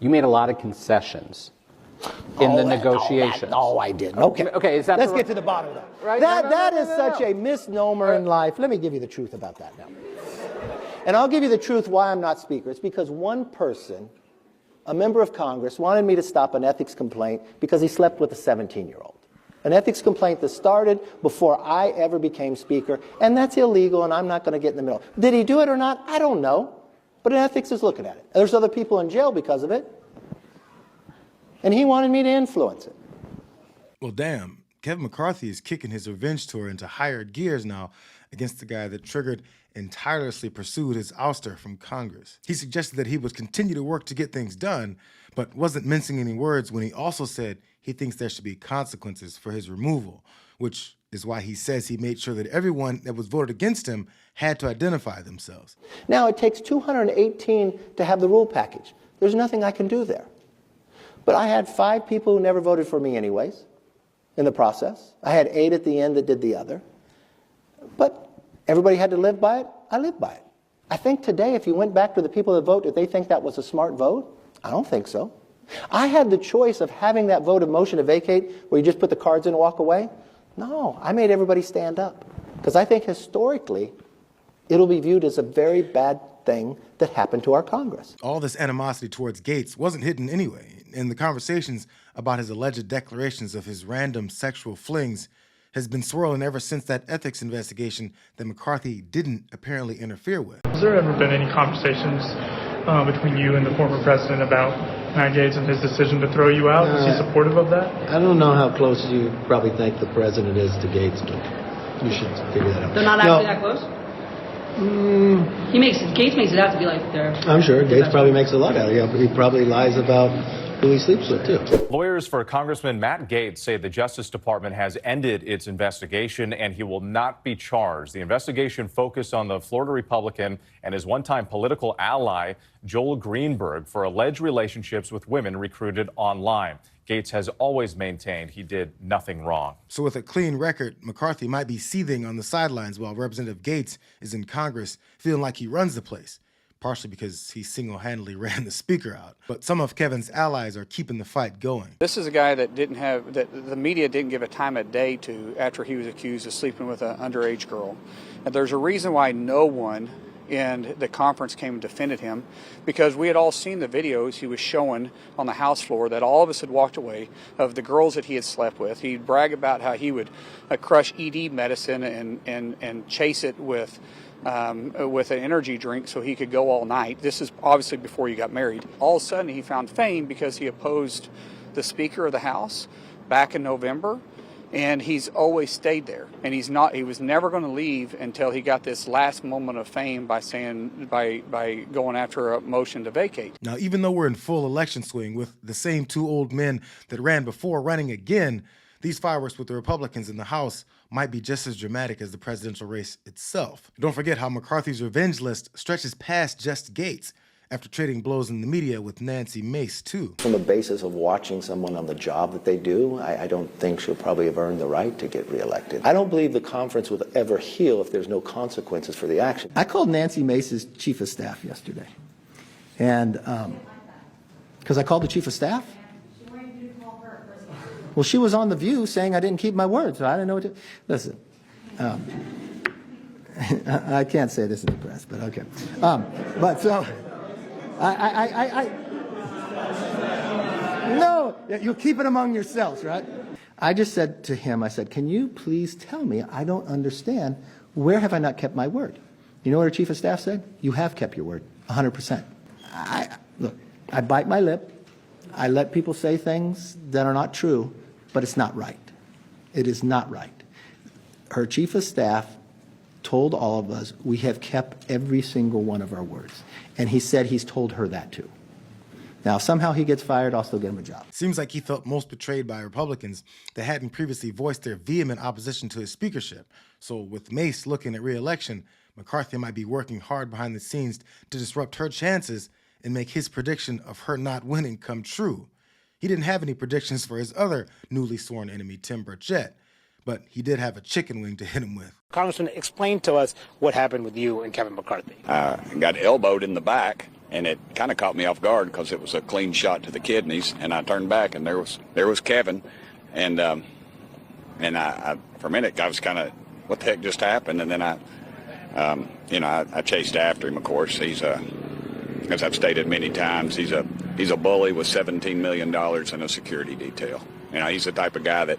You made a lot of concessions in the negotiations. No, I didn't. Okay. Okay, is that Let's get to the bottom of that. Right? That is such a misnomer in life. Let me give you the truth about that now. And I'll give you the truth why I'm not Speaker. It's because one person, a member of Congress, wanted me to stop an ethics complaint because he slept with a 17-year-old. An ethics complaint that started before I ever became Speaker, and that's illegal, and I'm not going to get in the middle. Did he do it or not? I don't know. But ethics is looking at it. There's other people in jail because of it. And he wanted me to influence it. Well, damn, Kevin McCarthy is kicking his revenge tour into higher gears now against the guy that triggered and tirelessly pursued his ouster from Congress. He suggested that he would continue to work to get things done, but wasn't mincing any words when he also said he thinks there should be consequences for his removal, which is why he says he made sure that everyone that was voted against him had to identify themselves. Now, it takes 218 to have the rule package. There's nothing I can do there. But I had 5 people who never voted for me anyways in the process. I had 8 at the end that did the other. But everybody had to live by it. I lived by it. I think today, if you went back to the people that vote, did they think that was a smart vote? I don't think so. I had the choice of having that vote of motion to vacate where you just put the cards in and walk away. No, I made everybody stand up. Because I think historically, it'll be viewed as a very bad thing that happened to our Congress. All this animosity towards Gaetz wasn't hidden anyway, and the conversations about his alleged declarations of his random sexual flings has been swirling ever since that ethics investigation that McCarthy didn't apparently interfere with. Has there ever been any conversations between you and the former president about Matt Gaetz and his decision to throw you out? Is he supportive of that? I don't know how close you probably think the president is to Gaetz, but you should figure that out. They're not actually that close? Gaetz makes it out to be like they're... I'm sure. Gaetz probably makes a lot out of it. He probably lies about who he sleeps with, too. Lawyers for Congressman Matt Gaetz say the Justice Department has ended its investigation and he will not be charged. The investigation focused on the Florida Republican and his one-time political ally, Joel Greenberg, for alleged relationships with women recruited online. Gaetz has always maintained he did nothing wrong. So with a clean record, McCarthy might be seething on the sidelines while Representative Gaetz is in Congress, feeling like he runs the place, partially because he single-handedly ran the Speaker out. But some of Kevin's allies are keeping the fight going. This is a guy that the media didn't give a time of day to after he was accused of sleeping with an underage girl. And there's a reason why no one in the conference came and defended him, because we had all seen the videos he was showing on the House floor that all of us had walked away of the girls that he had slept with. He'd brag about how he would crush ED medicine and chase it with an energy drink so he could go all night. This is obviously before he got married. All of a sudden he found fame because he opposed the Speaker of the House back in November, and he's always stayed there. And he was never going to leave until he got this last moment of fame by going after a motion to vacate. Now, even though we're in full election swing with the same 2 old men that ran before running again, these fireworks with the Republicans in the House might be just as dramatic as the presidential race itself. Don't forget how McCarthy's revenge list stretches past just Gaetz, after trading blows in the media with Nancy Mace, too. From the basis of watching someone on the job that they do, I don't think she'll probably have earned the right to get reelected. I don't believe the conference will ever heal if there's no consequences for the action. I called Nancy Mace's chief of staff yesterday. And, because I called the chief of staff? Well, she was on The View saying I didn't keep my word, so I didn't know what to... Listen, I can't say this in the press, but okay. But so... No, you keep it among yourselves, right? I just said to him, I said, can you please tell me, I don't understand, where have I not kept my word? You know what our chief of staff said? You have kept your word, 100%. Look, I bite my lip. I let people say things that are not true, but it's not right. It is not right. Her chief of staff told all of us we have kept every single one of our words. And he said he's told her that too. Now, if somehow he gets fired, I'll still get him a job. Seems like he felt most betrayed by Republicans that hadn't previously voiced their vehement opposition to his speakership. So with Mace looking at re-election, McCarthy might be working hard behind the scenes to disrupt her chances and make his prediction of her not winning come true. He didn't have any predictions for his other newly sworn enemy, Tim Burchett, but he did have a chicken wing to hit him with. Congressman, explain to us what happened with you and Kevin McCarthy. I got elbowed in the back, and it kind of caught me off guard because it was a clean shot to the kidneys, and I turned back, and there was Kevin, and I for a minute I was kind of, what the heck just happened? And then I chased after him. Of course, he's as I've stated many times, he's a bully with $17 million in a security detail. He's the type of guy that,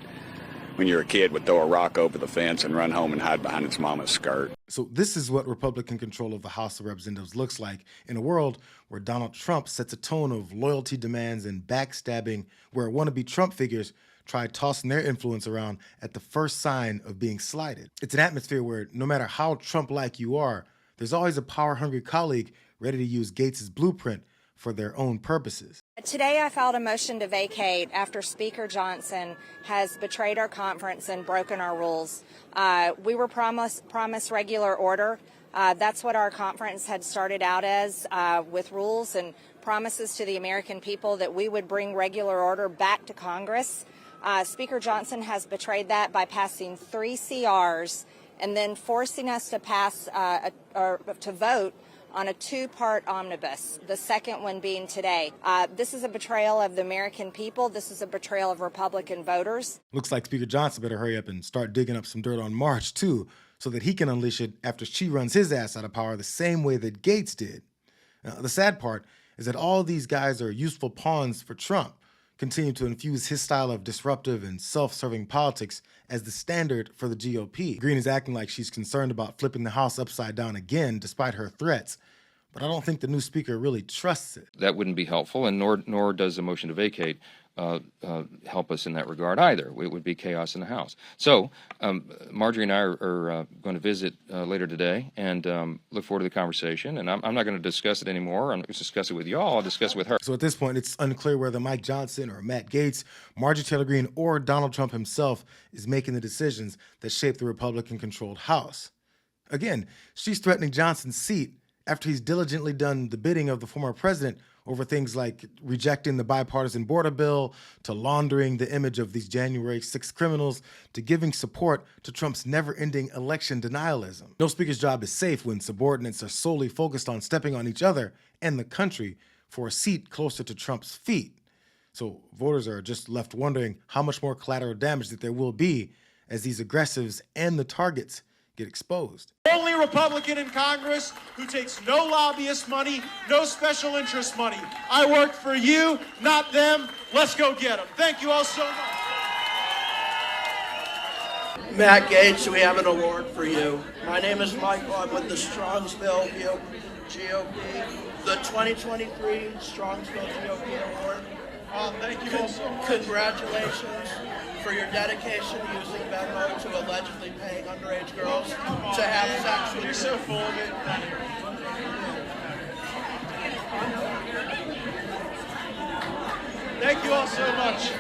when you're a kid, would throw a rock over the fence and run home and hide behind his mama's skirt. So this is what Republican control of the House of Representatives looks like in a world where Donald Trump sets a tone of loyalty demands and backstabbing, where wannabe Trump figures try tossing their influence around at the first sign of being slighted. It's an atmosphere where no matter how Trump-like you are, there's always a power-hungry colleague ready to use Gaetz's blueprint for their own purposes. Today I filed a motion to vacate after Speaker Johnson has betrayed our conference and broken our rules. We were promised regular order. That's what our conference had started out as, with rules and promises to the American people that we would bring regular order back to Congress. Speaker Johnson has betrayed that by passing 3 CRs and then forcing us to pass to vote on a 2-part omnibus, the second one being today. This is a betrayal of the American people. This is a betrayal of Republican voters. Looks like Speaker Johnson better hurry up and start digging up some dirt on March, too, so that he can unleash it after she runs his ass out of power the same way that Gaetz did. Now, the sad part is that all these guys are useful pawns for Trump, continue to infuse his style of disruptive and self-serving politics as the standard for the GOP. Green is acting like she's concerned about flipping the House upside down again, despite her threats. But I don't think the new speaker really trusts it. That wouldn't be helpful, and nor does a motion to vacate help us in that regard either. It would be chaos in the House. So Marjorie and I are going to visit later today and look forward to the conversation. And I'm not going to discuss it anymore. I'm not going to discuss it with y'all. I'll discuss it with her. So at this point, it's unclear whether Mike Johnson or Matt Gaetz, Marjorie Taylor Greene, or Donald Trump himself is making the decisions that shape the Republican-controlled House. Again, she's threatening Johnson's seat after he's diligently done the bidding of the former president over things like rejecting the bipartisan border bill, to laundering the image of these January 6th criminals, to giving support to Trump's never-ending election denialism. No speaker's job is safe when subordinates are solely focused on stepping on each other and the country for a seat closer to Trump's feet. So voters are just left wondering how much more collateral damage that there will be as these aggressives and the targets get exposed. Only Republican in Congress who takes no lobbyist money, no special interest money. I work for you, not them. Let's go get them. Thank you all so much. Matt Gaetz, we have an award for you. My name is Michael. I'm with the Strongsville GOP, the 2023 Strongsville GOP Award. Thank you all so much. Congratulations for your dedication to using Venmo to allegedly paying underage girls to have sex with you. You're so full of it. Thank you all so much.